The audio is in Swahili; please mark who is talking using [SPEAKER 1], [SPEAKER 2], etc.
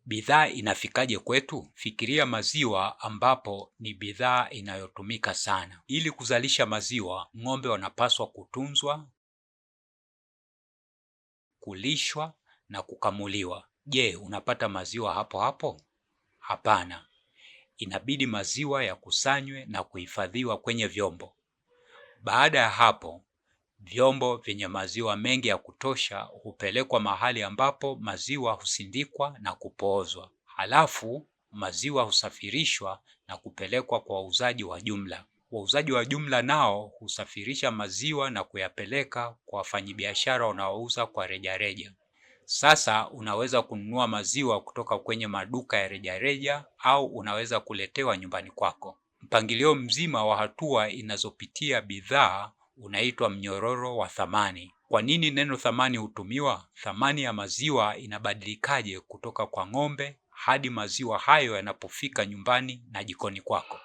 [SPEAKER 1] Bidhaa inafikaje kwetu? Fikiria maziwa ambapo ni bidhaa inayotumika sana. Ili kuzalisha maziwa, ng'ombe wanapaswa kutunzwa, kulishwa na kukamuliwa. Je, unapata maziwa hapo hapo? Hapana. Inabidi maziwa yakusanywe na kuhifadhiwa kwenye vyombo. Baada ya hapo, vyombo vyenye maziwa mengi ya kutosha hupelekwa mahali ambapo maziwa husindikwa na kupoozwa. Halafu maziwa husafirishwa na kupelekwa kwa wauzaji wa jumla. Wauzaji wa jumla nao husafirisha maziwa na kuyapeleka kwa wafanyabiashara wanaouza kwa rejareja. Sasa unaweza kununua maziwa kutoka kwenye maduka ya rejareja au unaweza kuletewa nyumbani kwako. Mpangilio mzima wa hatua inazopitia bidhaa unaitwa mnyororo wa thamani. Kwa nini neno thamani hutumiwa? Thamani ya maziwa inabadilikaje kutoka kwa ng'ombe hadi maziwa hayo yanapofika nyumbani na jikoni kwako?